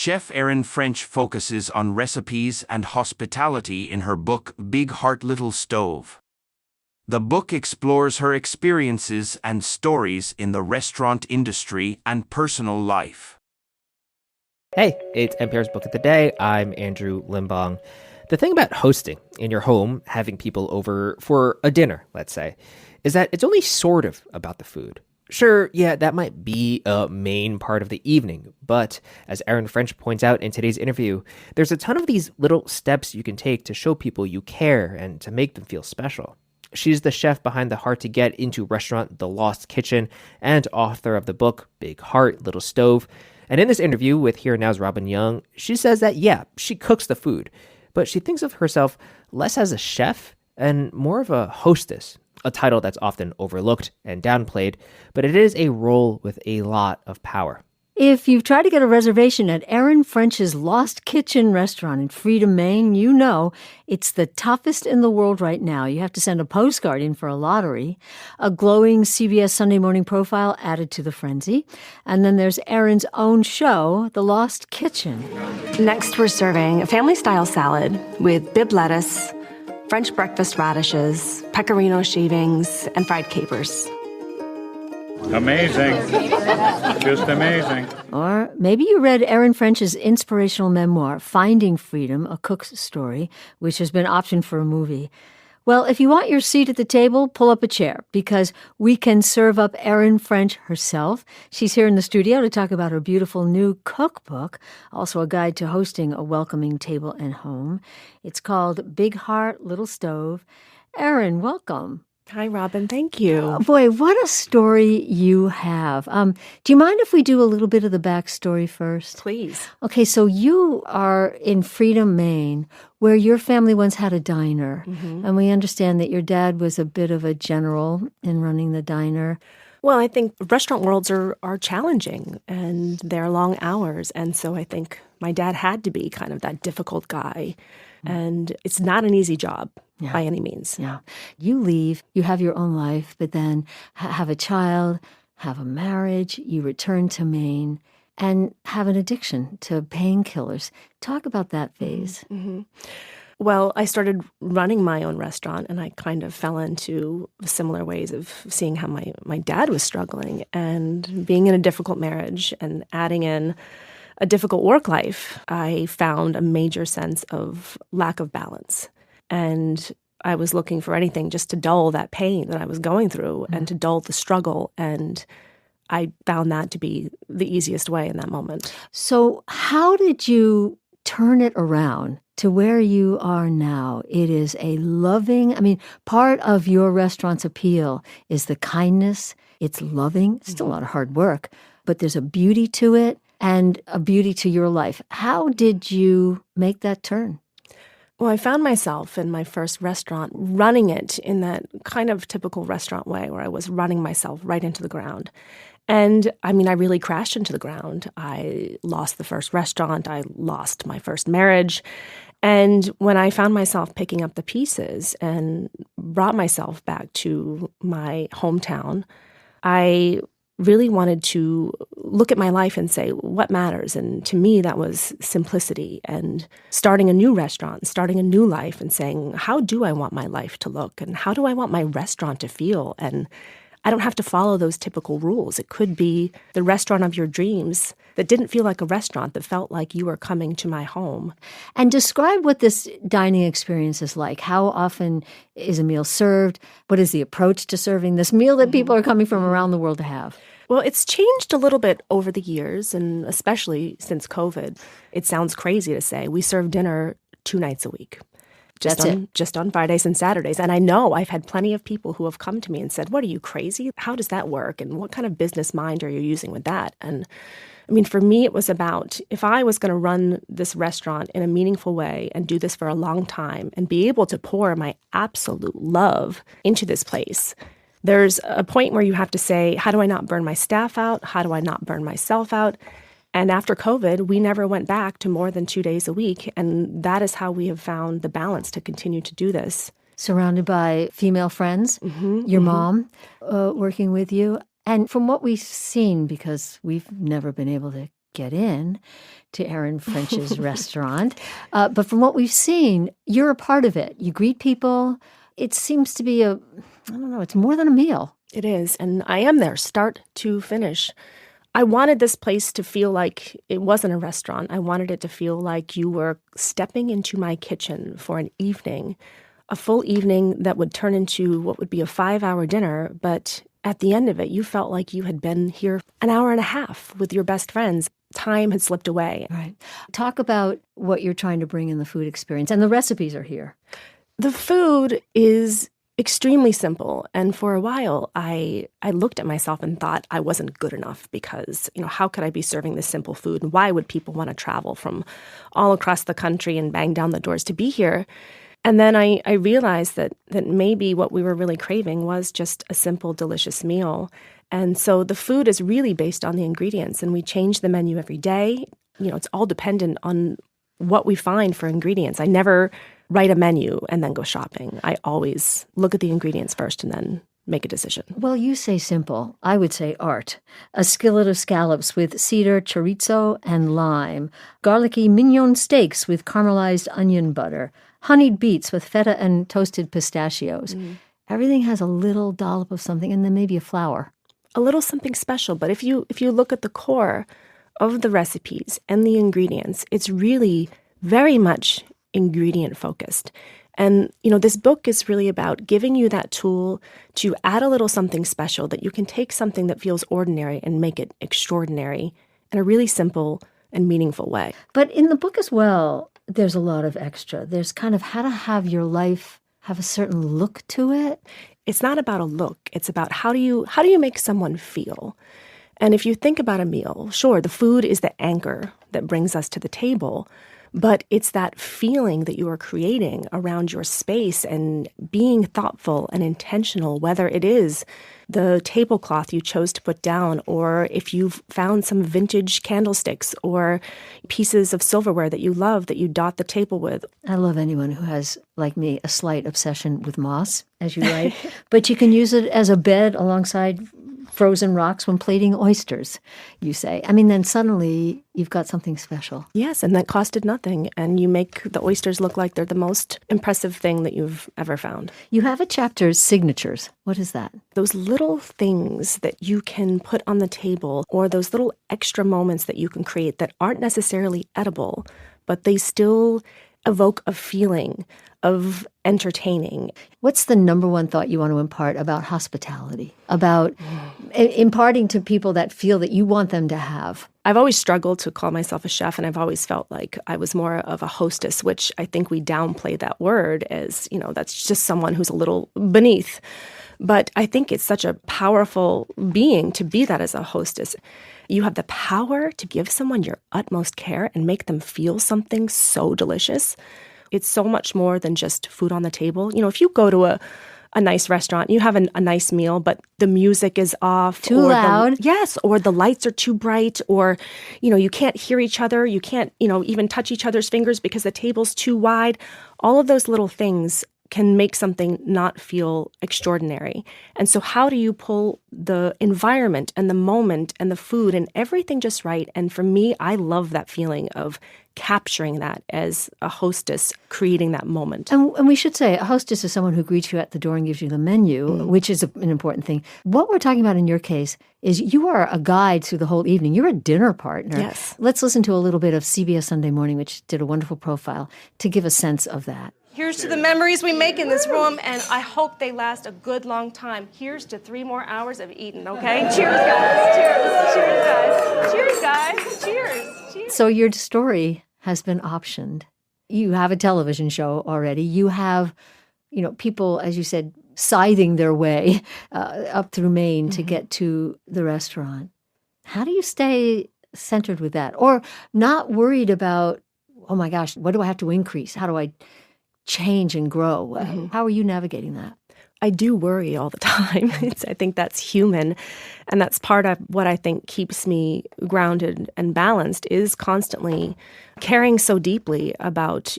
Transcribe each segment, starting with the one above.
Chef Erin French focuses on recipes and hospitality in her book Big Heart Little Stove. The book explores her experiences and stories in the restaurant industry and personal life. Hey, it's NPR's Book of the Day. I'm Andrew Limbong. The thing about hosting in your home, having people over for a dinner, let's say, is that it's only sort of about the food. Sure, yeah, that might be a main part of the evening, but as Erin French points out in today's interview, there's a ton of these little steps you can take to show people you care and to make them feel special. She's the chef behind the hard-to-get-into restaurant The Lost Kitchen and author of the book Big Heart, Little Stove. And in this interview with Here Now's Robin Young, she says that, yeah, she cooks the food, but she thinks of herself less as a chef and more of a hostess, a title that's often overlooked and downplayed, but it is a role with a lot of power. If you've tried to get a reservation at Erin French's Lost Kitchen restaurant in Freedom, Maine, you know it's the toughest in the world right now. You have to send a postcard in for a lottery, a glowing CBS Sunday Morning profile added to the frenzy, and then there's Erin's own show, The Lost Kitchen. Next, we're serving a family-style salad with bib lettuce, French breakfast radishes, pecorino shavings, and fried capers. Amazing. Just amazing. Or maybe you read Erin French's inspirational memoir, Finding Freedom, A Cook's Story, which has been optioned for a movie. Well, if you want your seat at the table, pull up a chair, because we can serve up Erin French herself. She's here in the studio to talk about her beautiful new cookbook, also a guide to hosting a welcoming table and home. It's called Big Heart, Little Stove. Erin, welcome. Hi, Robin. Thank you. Boy, what a story you have. Do you mind if we do a little bit of the backstory first? Please. Okay, so you are in Freedom, Maine, where your family once had a diner. Mm-hmm. And we understand that your dad was a bit of a general in running the diner. Well, I think restaurant worlds are challenging, and they're long hours. And so I think my dad had to be kind of that difficult guy. And it's not an easy job by any means. Yeah. You leave, you have your own life, but then have a child, have a marriage, you return to Maine, and have an addiction to painkillers. Talk about that phase. Mm-hmm. Well, I started running my own restaurant, and I kind of fell into similar ways of seeing how my dad was struggling and being in a difficult marriage and adding in a difficult work life. I found a major sense of lack of balance. And I was looking for anything just to dull that pain that I was going through and to dull the struggle. And I found that to be the easiest way in that moment. So how did you turn it around to where you are now? It is a loving, part of your restaurant's appeal is the kindness. It's loving. It's still a lot of hard work, but there's a beauty to it and a beauty to your life. How did you make that turn? Well, I found myself in my first restaurant running it in that kind of typical restaurant way where I was running myself right into the ground. And I really crashed into the ground. I lost the first restaurant. I lost my first marriage. And when I found myself picking up the pieces and brought myself back to my hometown, I really wanted to look at my life and say, what matters? And to me, that was simplicity and starting a new restaurant, starting a new life and saying, how do I want my life to look? And how do I want my restaurant to feel? And I don't have to follow those typical rules. It could be the restaurant of your dreams that didn't feel like a restaurant, that felt like you were coming to my home. And describe what this dining experience is like. How often is a meal served? What is the approach to serving this meal that people are coming from around the world to have? Well, it's changed a little bit over the years, and especially since COVID. It sounds crazy to say we serve dinner 2 nights a week. Just on Fridays and Saturdays. And I know I've had plenty of people who have come to me and said, what, are you crazy? How does that work? And what kind of business mind are you using with that? And for me, it was about if I was going to run this restaurant in a meaningful way and do this for a long time and be able to pour my absolute love into this place, there's a point where you have to say, how do I not burn my staff out? How do I not burn myself out? And after COVID, we never went back to more than 2 days a week. And that is how we have found the balance to continue to do this. Surrounded by female friends, your mom working with you. And from what we've seen, because we've never been able to get in to Erin French's restaurant. But from what we've seen, you're a part of it. You greet people. It seems to be it's more than a meal. It is, and I am there, start to finish. I wanted this place to feel like it wasn't a restaurant. I wanted it to feel like you were stepping into my kitchen for an evening, a full evening that would turn into what would be a 5-hour dinner, but at the end of it, you felt like you had been here an hour and a half with your best friends. Time had slipped away. Right. Talk about what you're trying to bring in the food experience, and the recipes are here. The food is extremely simple. And for a while, I looked at myself and thought I wasn't good enough because, how could I be serving this simple food? And why would people want to travel from all across the country and bang down the doors to be here? And then I realized that maybe what we were really craving was just a simple, delicious meal. And so the food is really based on the ingredients, and we change the menu every day. It's all dependent on what we find for ingredients. I never write a menu and then go shopping. I always look at the ingredients first and then make a decision. Well, you say simple. I would say art. A skillet of scallops with cedar, chorizo, and lime. Garlicky mignon steaks with caramelized onion butter. Honeyed beets with feta and toasted pistachios. Everything has a little dollop of something, and then maybe a flower. A little something special. But if you look at the core of the recipes and the ingredients, it's really very much ingredient focused. And, this book is really about giving you that tool to add a little something special, that you can take something that feels ordinary and make it extraordinary in a really simple and meaningful way. But in the book as well, there's a lot of extra. There's kind of how to have your life have a certain look to it. It's not about a look. It's about how do you make someone feel? And if you think about a meal, sure, the food is the anchor that brings us to the table. But it's that feeling that you are creating around your space and being thoughtful and intentional, whether it is the tablecloth you chose to put down, or if you've found some vintage candlesticks or pieces of silverware that you love that you dot the table with. I love anyone who has, like me, a slight obsession with moss, as you write. But you can use it as a bed alongside frozen rocks when plating oysters, you say. Then suddenly you've got something special. Yes, and that costed nothing. And you make the oysters look like they're the most impressive thing that you've ever found. You have a chapter, Signatures. What is that? Those little things that you can put on the table, or those little extra moments that you can create that aren't necessarily edible, but they still evoke a feeling of entertaining. What's the number one thought you want to impart about hospitality, about imparting to people that feel that you want them to have? I've always struggled to call myself a chef, and I've always felt like I was more of a hostess, which I think we downplay that word as, that's just someone who's a little beneath. But I think it's such a powerful being to be that as a hostess. You have the power to give someone your utmost care and make them feel something so delicious. It's so much more than just food on the table. If you go to a nice restaurant, you have a nice meal, but the music is off. Too loud. Yes, or the lights are too bright, or, you can't hear each other. You can't, even touch each other's fingers because the table's too wide. All of those little things can make something not feel extraordinary. And so how do you pull the environment and the moment and the food and everything just right? And for me, I love that feeling of capturing that as a hostess, creating that moment. And we should say a hostess is someone who greets you at the door and gives you the menu, which is an important thing. What we're talking about in your case is you are a guide through the whole evening. You're a dinner partner. Yes. Let's listen to a little bit of CBS Sunday Morning, which did a wonderful profile to give a sense of that. Here's to the memories we make in this room, and I hope they last a good long time. Here's to 3 more hours of eating, okay? Cheers, guys. Cheers. Cheers, guys. Cheers, guys. Cheers. Cheers. So your story has been optioned. You have a television show already. You have, people, as you said, scything their way up through Maine to get to the restaurant. How do you stay centered with that? Or not worried about, oh my gosh, what do I have to increase? How do I change and grow? How are you navigating that? I do worry all the time. I think that's human. And that's part of what I think keeps me grounded and balanced, is constantly caring so deeply about,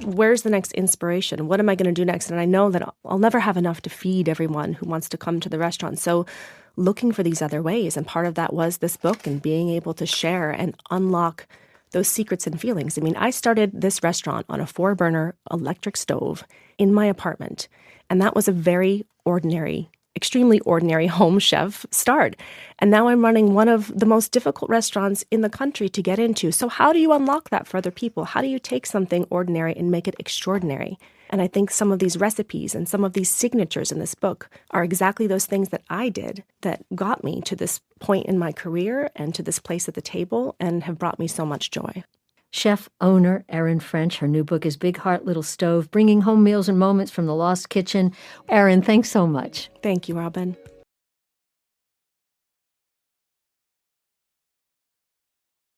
where's the next inspiration? What am I going to do next? And I know that I'll never have enough to feed everyone who wants to come to the restaurant. So looking for these other ways. And part of that was this book and being able to share and unlock those secrets and feelings. I mean, I started this restaurant on a 4-burner electric stove in my apartment. And that was a very ordinary, extremely ordinary home chef start. And now I'm running one of the most difficult restaurants in the country to get into. So how do you unlock that for other people? How do you take something ordinary and make it extraordinary? And I think some of these recipes and some of these signatures in this book are exactly those things that I did that got me to this point in my career and to this place at the table and have brought me so much joy. Chef owner Erin French. Her new book is Big Heart, Little Stove, Bringing Home Meals and Moments from the Lost Kitchen. Erin, thanks so much. Thank you, Robin.